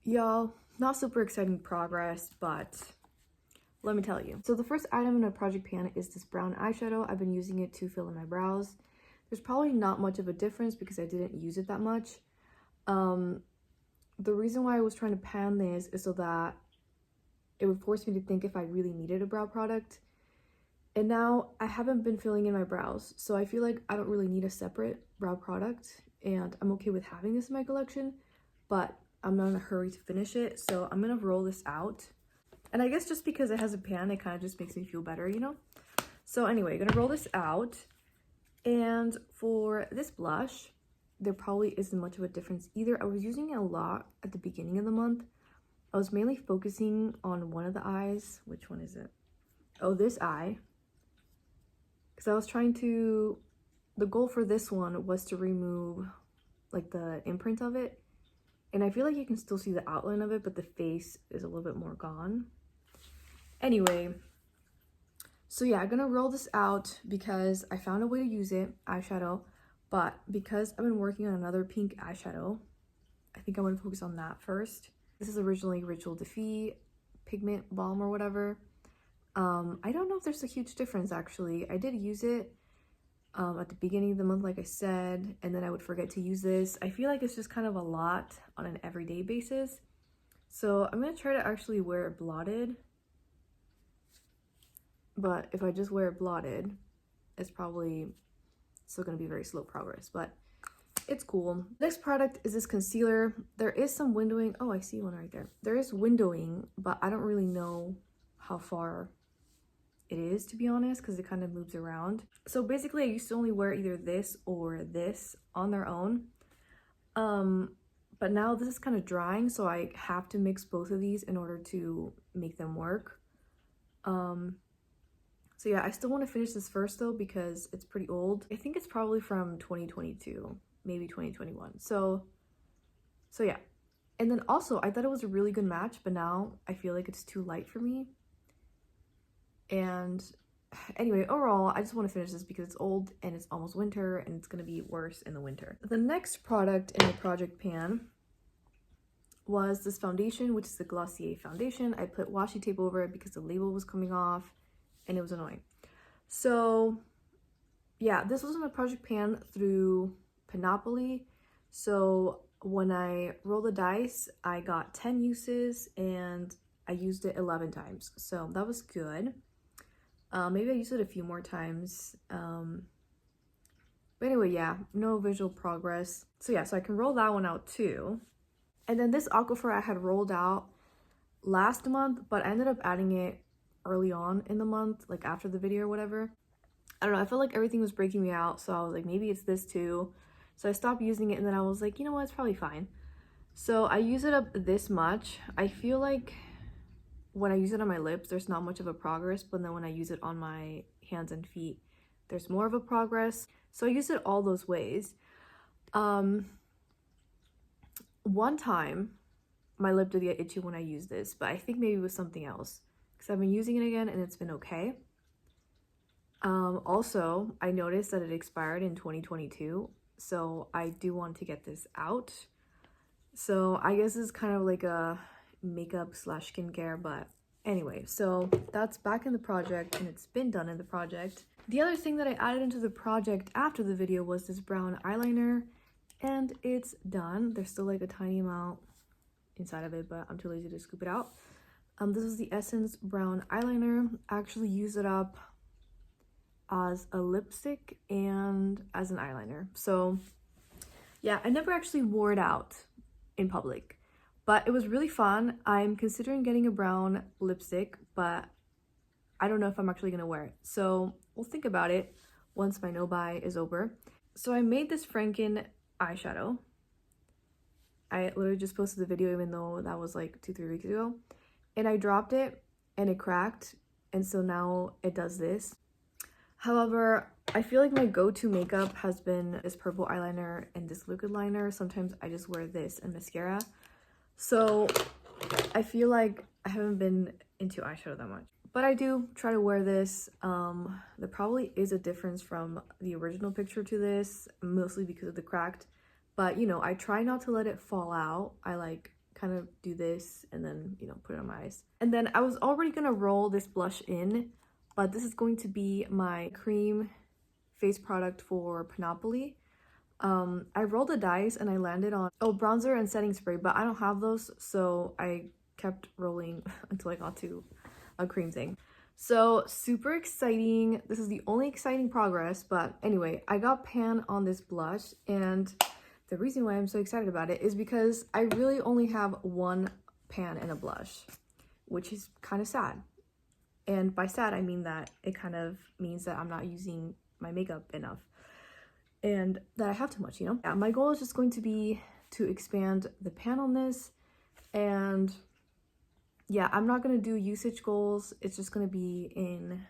Y'all, not super exciting progress, but let me tell you. So the first item in my project pan is this brown eyeshadow. I've been using it to fill in my brows. There's probably not much of a difference because I didn't use it that much. The reason why I was trying to pan this is so that it would force me to think if I really needed a brow product. And now I haven't been filling in my brows, so I feel like I don't really need a separate brow product, and I'm okay with having this in my collection, but I'm not in a hurry to finish it, so I'm gonna roll this out. And I guess just because it has a pan, it kind of just makes me feel better, you know? So anyway, gonna roll this out. And for this blush, there probably isn't much of a difference either. I was using it a lot at the beginning of the month. I was mainly focusing on one of the eyes. Which one is it? Oh, this eye. Because I was trying to, the goal for this one was to remove like the imprint of it. And I feel like you can still see the outline of it, but the face is a little bit more gone. Anyway, so yeah, I'm gonna roll this out because I found a way to use it, eyeshadow, but because I've been working on another pink eyeshadow, I think I want to focus on that first. This is originally Ritual Defeat Pigment Balm or whatever. I don't know if there's a huge difference actually. I did use it at the beginning of the month, like I said, and then I would forget to use this. I feel like it's just kind of a lot on an everyday basis. So I'm gonna try to actually wear it blotted. But if I just wear it blotted, it's probably still gonna be very slow progress, but it's cool. Next product is this concealer. There is some windowing. Oh, I see one right there. There is windowing, but I don't really know how far it is, to be honest, because it kind of moves around. So basically I used to only wear either this or this on their own, but now this is kind of drying, so I have to mix both of these in order to make them work. So yeah, I still want to finish this first though because it's pretty old. I think it's probably from 2022, maybe 2021. So yeah. And then also I thought it was a really good match, but now I feel like it's too light for me. And anyway, overall, I just want to finish this because it's old and it's almost winter and it's going to be worse in the winter. The next product in my project pan was this foundation, which is the Glossier foundation. I put washi tape over it because the label was coming off and it was annoying. So yeah, this was in my project pan through Panopoly. So when I rolled the dice, I got 10 uses and I used it 11 times. So that was good. Maybe I used it a few more times. But anyway, yeah, no visual progress. So yeah, so I can roll that one out too. And then this aquifer I had rolled out last month, but I ended up adding it early on in the month, like after the video or whatever. I don't know, I felt like everything was breaking me out, so I was like, maybe it's this too. So I stopped using it, and then I was like, you know what, it's probably fine. So I use it up this much. I feel like when I use it on my lips, there's not much of a progress, but then when I use it on my hands and feet, there's more of a progress. So I use it all those ways. One time, my lip did get itchy when I used this, but I think maybe it was something else because I've been using it again and it's been okay. Also, I noticed that it expired in 2022, so I do want to get this out. So I guess it's kind of like a makeup slash skincare, but anyway, so that's back in the project and it's been done in the project. The other thing that I added into the project after the video was this brown eyeliner, and it's done. There's still like a tiny amount inside of it, but I'm too lazy to scoop it out. This is the Essence brown eyeliner. I actually used it up as a lipstick and as an eyeliner. So yeah, I never actually wore it out in public, but it was really fun. I'm considering getting a brown lipstick, but I don't know if I'm actually gonna wear it. So we'll think about it once my no-buy is over. So I made this Franken eyeshadow. I literally just posted the video even though that was like 2-3 weeks ago. And I dropped it and it cracked. And so now it does this. However, I feel like my go-to makeup has been this purple eyeliner and this liquid liner. Sometimes I just wear this and mascara. So I feel like I haven't been into eyeshadow that much. But I do try to wear this. There probably is a difference from the original picture to this, mostly because of the cracked. But, you know, I try not to let it fall out. I like kind of do this and then, you know, put it on my eyes. And then I was already gonna roll this blush in, but this is going to be my cream face product for Panopoly. I rolled the dice and I landed on bronzer and setting spray, but I don't have those, so I kept rolling until I got to a cream thing. So super exciting. This is the only exciting progress, but anyway, I got pan on this blush, and the reason why I'm so excited about it is because I really only have one pan and a blush, which is kind of sad. And by sad, I mean that it kind of means that I'm not using my makeup enough and that I have too much, you know? Yeah, my goal is just going to be to expand the pan on this, and yeah, I'm not gonna do usage goals. It's just gonna be in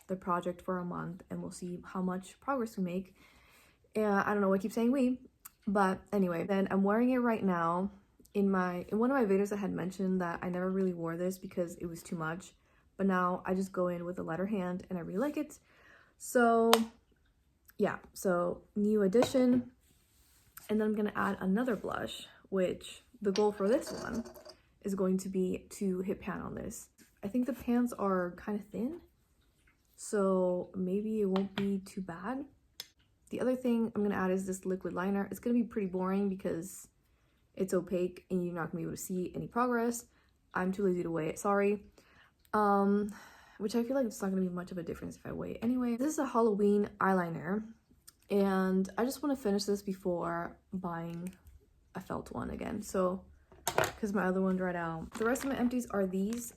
the project for a month, and we'll see how much progress we make. And I don't know why I keep saying we, but anyway, then I'm wearing it right now. In one of my videos I had mentioned that I never really wore this because it was too much, but now I just go in with a lighter hand and I really like it. So yeah, so new addition. And then I'm gonna add another blush, which the goal for this one is going to be to hit pan on this. I think the pans are kind of thin, so maybe it won't be too bad. The other thing I'm gonna add is this liquid liner. It's gonna be pretty boring because it's opaque and you're not gonna be able to see any progress. I'm too lazy to weigh it, sorry. Which I feel like it's not gonna be much of a difference if I weigh it. Anyway, this is a Halloween eyeliner, and I just want to finish this before buying a felt one again, so because my other one dried out. The rest of my empties are these,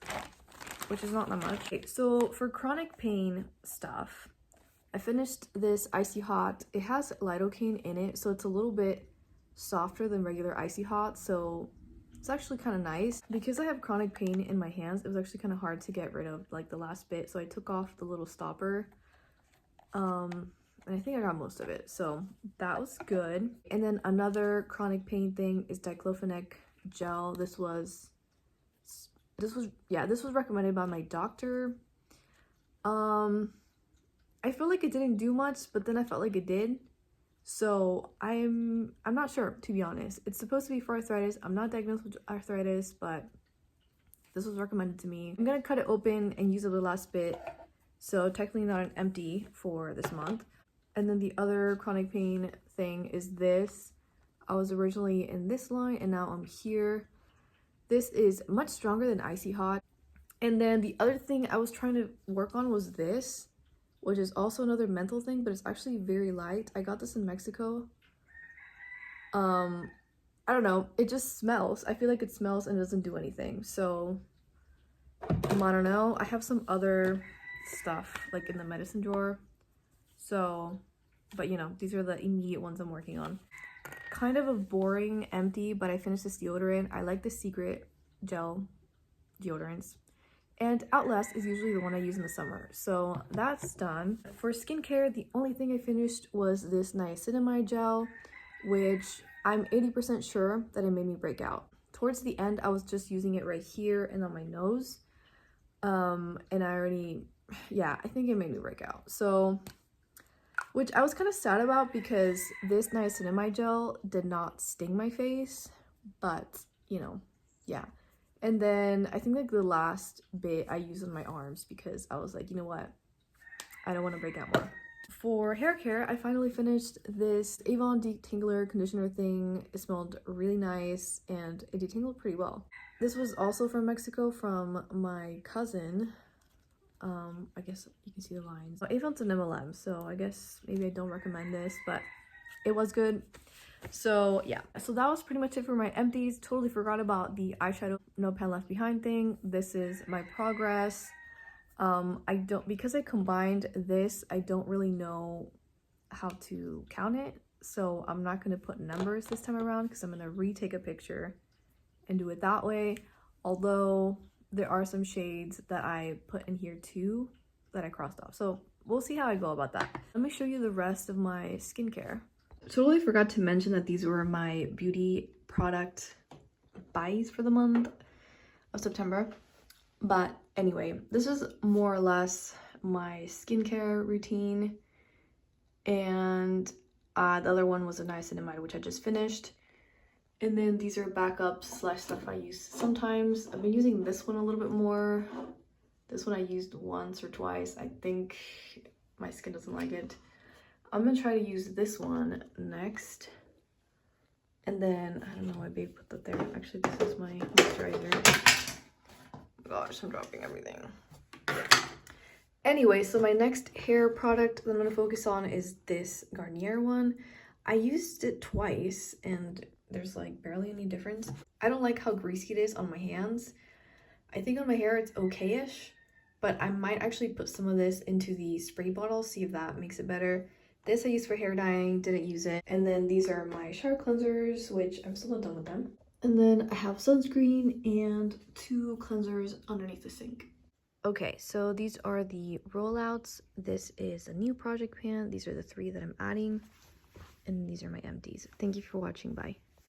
which is not that much. Okay, so for chronic pain stuff, I finished this Icy Hot. It has lidocaine in it, so it's a little bit softer than regular Icy Hot, so it's actually kind of nice. Because I have chronic pain in my hands, it was actually kind of hard to get rid of like the last bit, so I took off the little stopper. And I think I got most of it, so that was good. And then another chronic pain thing is diclofenac gel. This was recommended by my doctor. I feel like it didn't do much, but then I felt like it did, so I'm not sure, to be honest. It's supposed to be for arthritis. I'm not diagnosed with arthritis, but this was recommended to me. I'm gonna cut it open and use up the last bit, so technically not an empty for this month. And then the other chronic pain thing is this. I was originally in this line and now I'm here. This is much stronger than Icy Hot. And then the other thing I was trying to work on was this, which is also another menthol thing, but it's actually very light. I got this in Mexico. I don't know, it just smells. I feel like it smells and doesn't do anything, so I don't know. I have some other stuff like in the medicine drawer, so, but you know, these are the immediate ones I'm working on. Kind of a boring empty, but I finished this deodorant. I like the Secret gel deodorants, and Outlast is usually the one I use in the summer, so that's done. For skincare, the only thing I finished was this niacinamide gel, which I'm 80% sure that it made me break out. Towards the end, I was just using it right here and on my nose, and I think it made me break out, so, which I was kind of sad about because this niacinamide gel did not sting my face, but you know, yeah. And then I think like the last bit I used on my arms because I was like, you know what, I don't want to break out more. For hair care, I finally finished this Avon detangler conditioner thing. It smelled really nice and it detangled pretty well. This was also from Mexico from my cousin. I guess you can see the lines. Avon's an MLM, so I guess maybe I don't recommend this, but it was good. So yeah, so that was pretty much it for my empties. Totally forgot about the eyeshadow no pan left behind thing. This is my progress. Because I combined this, I don't really know how to count it, so I'm not going to put numbers this time around because I'm going to retake a picture and do it that way, although there are some shades that I put in here too that I crossed off, so we'll see how I go about that. Let me show you the rest of my skincare. Totally forgot to mention that these were my beauty product buys for the month of September. But anyway, this is more or less my skincare routine. And the other one was a niacinamide, which I just finished. And then these are backups slash stuff I use sometimes. I've been using this one a little bit more. This one I used once or twice. I think my skin doesn't like it. I'm gonna try to use this one next. And then, I don't know why babe put that there. Actually, this is my moisturizer. Gosh, I'm dropping everything. Anyway, so my next hair product that I'm gonna focus on is this Garnier one. I used it twice and there's like barely any difference. I don't like how greasy it is on my hands. I think on my hair it's okay-ish, but I might actually put some of this into the spray bottle, see if that makes it better. This I use for hair dyeing, didn't use it. And then these are my shower cleansers, which I'm still not done with them. And then I have sunscreen and 2 cleansers underneath the sink. Okay, so these are the rollouts. This is a new project pan. These are the 3 that I'm adding. And these are my empties. Thank you for watching. Bye.